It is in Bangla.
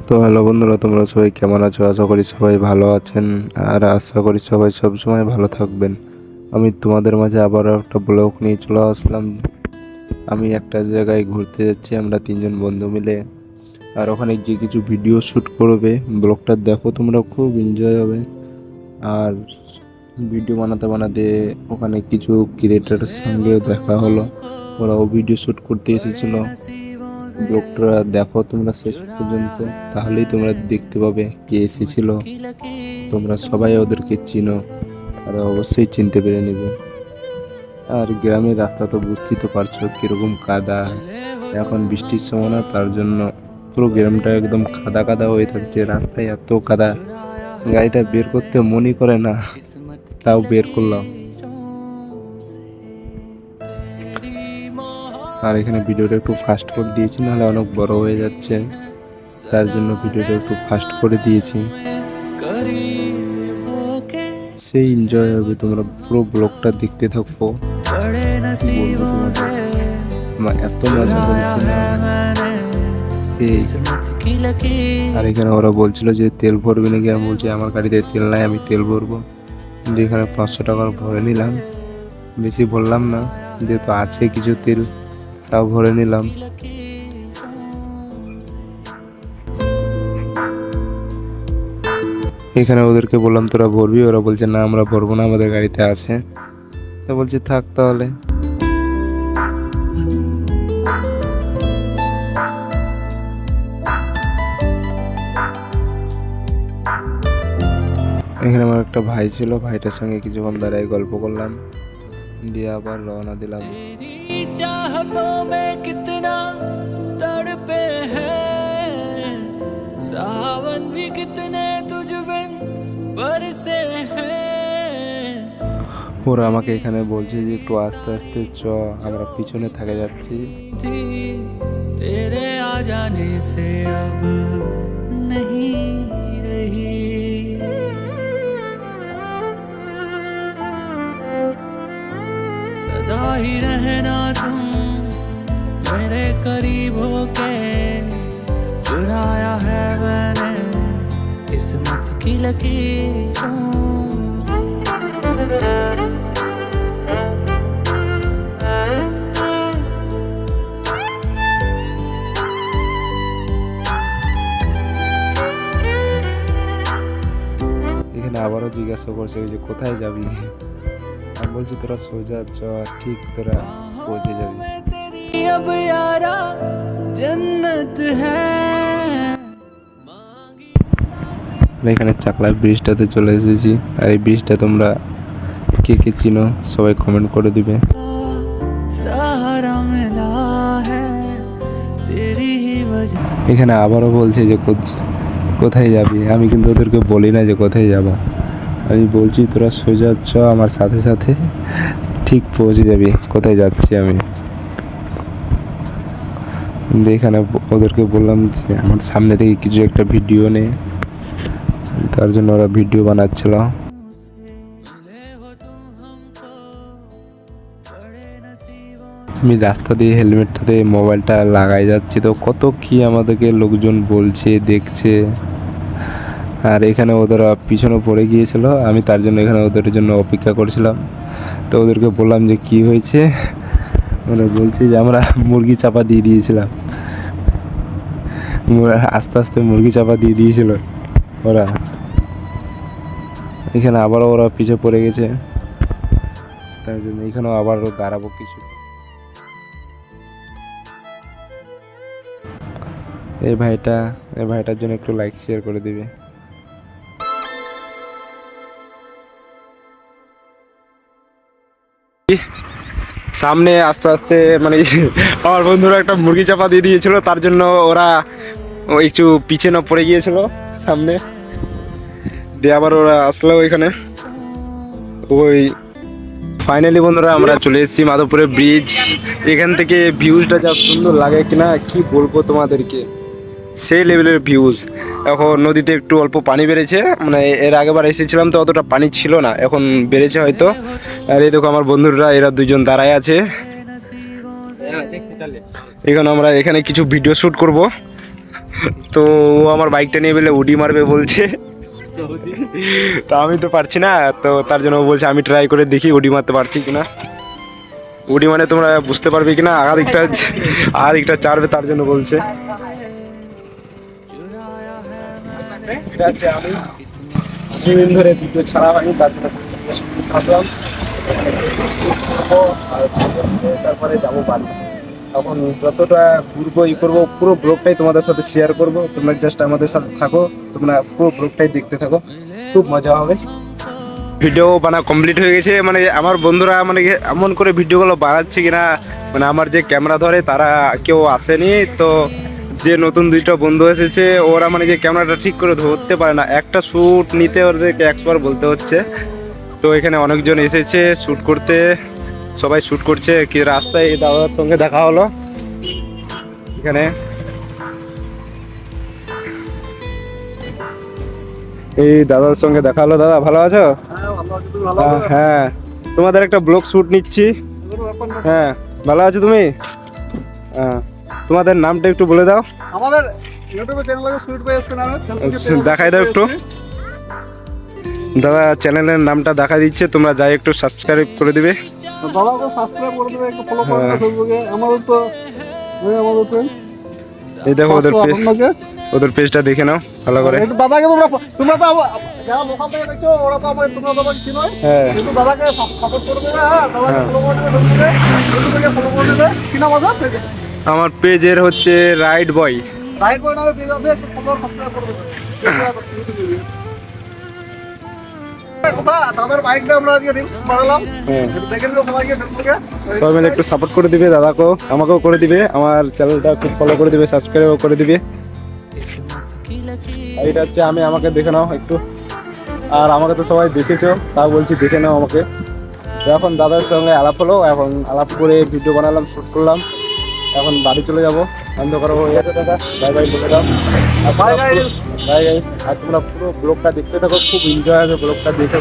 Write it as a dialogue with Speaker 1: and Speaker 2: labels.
Speaker 1: তো হ্যালো বন্ধুরা, তোমরা সবাই কেমন আছো? আশা করি সবাই ভালো আছেন, আর আশা করি সবাই সবসময় ভালো থাকবেন। আমি তোমাদের মাঝে আবারও একটা ব্লগ নিয়ে চলে আসলাম। আমি একটা জায়গায় ঘুরতে যাচ্ছি, আমরা তিনজন বন্ধু মিলে, আর ওখানে গিয়ে কিছু ভিডিও শ্যুট করবে। ব্লগটা দেখো, তোমরা খুব এনজয় হবে। আর ভিডিও বানাতে বানাতে ওখানে কিছু ক্রিয়েটারের সঙ্গেও দেখা হলো, ওরাও ভিডিও শ্যুট করতে এসেছিলো। ব্লগটা দেখো তোমরা শেষ পর্যন্ত, তাহলেই তোমরা দেখতে পাবে কে এসেছিল। তোমরা সবাই ওদেরকে চিনো, আর অবশ্যই চিনতে পেরে নেবে। আর গ্রামের রাস্তা তো বুঝতেই তো পারছো কিরকম কাদা। এখন বৃষ্টির সময় না, তার জন্য পুরো গ্রামটা একদম কাদা কাদা হয়ে থাকছে। রাস্তায় এত কাদা, গাড়িটা বের করতে মনই করে না, তাও বের করলাম। আর এখানে ভিডিওটা একটু ফাস্ট করে দিয়েছি, নাহলে অনেক বড় হয়ে যাচ্ছে, তার জন্য ভিডিওটা একটু ফাস্ট করে দিয়েছি। সেই এনজয় হবে, তোমরা পুরো ব্লগটা দেখতে থাকো। এত মজা করেছি না সেই। আর এখানে ওরা বলছিল যে তেল ভরবি নাকি, আমি বলছি আমার গাড়িতে তেল নাই, আমি তেল ভরবো। কিন্তু এখানে 500 টাকার ভরে নিলাম, বেশি বললাম না, যেহেতু আছে কিছু তেল, তাও ভরে নিলাম। এখানে ওদেরকে বললাম তোরা ভরবি, ওরা বলছে না আমরা ভরবো না, আমাদের গাড়িতে আছে। তো বলছি থাক তাহলে। এখানে আমার একটা ভাই ছিল, ভাইটার সঙ্গে কিছুক্ষণ দাঁড়াই গল্প করলাম, দিয়ে আবার রওনা দিলাম। सावन भी कितने तुझ बिन बरसे हैं। ওরা আমাকে এখানে বলছে যে একটু আস্তে আস্তে চ, আমরা পিছনে থাকে যাচ্ছি। तेरे आ जाने से अब नहीं रही, सदा ही रहना तुम मेरे करीब होके, चुराया है मैंने किस्मत की लकीरों से। এখানে আবারও জিজ্ঞাসা করছে যে কোথায় যাবি, আমি বলছি তোরা সোজা চ, ঠিক তোরা পৌঁছে যাবি। अब यारा जन्नत है। এখানে চাকলা ব্রিজটাতে চলে এসেছি, আর এই ব্রিজটা তোমরা কে কে চিনো সবাই কমেন্ট করে দিবে। এখানে আবারও বলছে যে কোথায় যাবি, আমি কিন্তু ওদেরকে বলি না যে কোথায় যাব, আমি বলছি তোরা সোজা চ, আমার সাথে সাথে ঠিক পৌঁছে যাবি কোথায় যাচ্ছি আমি। এখানে ওদেরকে বললাম যে আমার সামনে থেকে কিছু একটা ভিডিও নে, তার জন্য ওরা ভিডিও বানাচ্ছিল। আমি রাস্তা দিয়ে হেলমেটটাতে মোবাইলটা লাগাই যাচ্ছি, তো কত কি আমাদেরকে লোকজন বলছে দেখছে। আর এখানে ওরা পিছনে পড়ে গিয়েছিল, আমি তার জন্য এখানে ওদের জন্য অপেক্ষা করছিলাম। তো ওদেরকে বললাম যে কি হয়েছে, ওরা বলছে যে আমরা মুরগি চাপা দিয়ে দিয়েছিলাম, আস্তে আস্তে মুরগি চাপা দিয়ে দিয়েছিল ওরা। এখানে আবারও ওরা পিছে পড়ে গেছে, তার জন্য এখানেও আবারও দাঁড়াবো কিছু। এই ভাইটার জন্য একটু লাইক শেয়ার করে দিবে। সামনে আস্তে আস্তে মানে আমার বন্ধুরা একটা মুরগি চাপা দিয়ে দিয়েছিল, তার জন্য ওরা একটু পিছনে পড়ে গিয়েছিল সামনে দিয়ে, আবার ওরা আসলো ওইখানে। ওই ফাইনালি বন্ধুরা আমরা চলে এসেছি মাধবপুরের ব্রিজ। এখান থেকে ভিউজটা যা সুন্দর লাগে কিনা কি বলবো তোমাদেরকে, সেই লেভেলের ভিউজ। এখন নদীতে একটু অল্প পানি বেড়েছে, মানে এর আগেবার এসেছিলাম তো অতটা পানি ছিল না, এখন বেড়েছে হয়তো। আর এই দেখো আমার বন্ধুরা, এরা দুজন দাঁড়ায় আছে। এখন আমরা এখানে কিছু ভিডিও শ্যুট করব। তো ও আমার বাইকটা নিয়ে বেলে উডি মারবে বলছে। তো আমি তো পারছি না, তো তার জন্য ও বলছে আমি ট্রাই করে দেখি উডি মারতে পারছি কিনা। উডি মানে তোমরা বুঝতে পারবে কিনা, আর দিকটা চারবে, তার জন্য বলছে। এটা হচ্ছে আমি কিছুদিন ধরে ভিডিও ছাড়া হয়নি, তার জন্য ভাবলাম তারপরে যাবো বাড়ি। তখন যতটা ঘুরবো ই করবো, পুরো ব্লগটাই তোমাদের সাথে শেয়ার করবো। তোমরা জাস্ট আমাদের সাথে থাকো, তোমরা পুরো ব্লগটাই দেখতে থাকো, খুব মজা হবে। ভিডিও বানা কমপ্লিট হয়ে গেছে, মানে আমার বন্ধুরা মানে এমন করে ভিডিওগুলো বানাচ্ছে কিনা, মানে আমার যে ক্যামেরা ধরে তারা কেউ আসেনি। তো যে নতুন দুইটা বন্ধু এসেছে, ওরা মানে যে ক্যামেরাটা ঠিক করে ধরতে পারে না, একটা শ্যুট নিতে ওদেরকে 100 বলতে হচ্ছে। তো এখানে অনেকজন এসেছে শ্যুট করতে, সবাই শ্যুট করছে। কি রাস্তায় এই দাদার সঙ্গে দেখা হলো, এখানে এই দাদার সঙ্গে দেখা হলো। দাদা ভালো আছো? হ্যাঁ, তোমাদের একটা ব্লগ শ্যুট নিচ্ছি। হ্যাঁ, ভালো আছো তুমি? হ্যাঁ, তোমাদের নামটা একটু বলে দাও।
Speaker 2: আমাদের ইউটিউবে চ্যানেল আছে সুইট ভাই এসকে নামে,
Speaker 1: দেখাই দাও একটু। দাদা চ্যানেলের নামটা দেখা দিচ্ছে, তোমরা যাই একটু সাবস্ক্রাইব করে দিবে।
Speaker 2: দাদাকে সাবস্ক্রাইব করে দেবে, একটু ফলো করে দেবে ফেসবুকে। আমাদের তো আমাদের ফ্রেন্ড
Speaker 1: এই দেখো ওদের পেজটা দেখে নাও ভালো করে।
Speaker 2: একটু দাদাকে তোমরা তো যারা লোকাল থেকে দেখছো ওরা তো তোমরা তো আমাকে চিনো, কিন্তু দাদাকে সাপোর্ট করে দেবে। হ্যাঁ, দাদাকে ফলো করে দেবে ফেসবুকে, ফেসবুকে ফলো করে দেবে। কি নাম আছে
Speaker 1: আমার পেজের? হচ্ছে রাইড বয়।
Speaker 2: রাইট বয় নামে পেজ আছে, একটু ফলো সাবস্ক্রাইব করে দেবে। দাদার বাইকটা আমরা আজকে রিলস বানালাম, দেখে নিও সবাই গিয়ে ফেসবুকে।
Speaker 1: সবাই মিলে একটু সাপোর্ট করে দিবে, দাদাকেও আমাকেও করে দিবে, আমার চ্যানেলটা খুব ফলো করে দিবে, সাবস্ক্রাইবও করে দিবে। এইটা হচ্ছে আমি, আমাকে দেখে নাও একটু। আর আমাকে তো সবাই দেখেছো, তাও বলছি দেখে নাও আমাকে। এখন দাদার সঙ্গে আলাপ হলো, এখন আলাপ করে ভিডিও বানালাম, শ্যুট করলাম। এখন বাড়ি চলে যাবো, অন্ধকার হয়ে গেছে। দাদা বাই বাই বলে দাও। Bye guys. আর তোমরা পুরো ব্লগটা দেখতে থাকো, খুব এনজয় হবে ব্লগটা দেখে।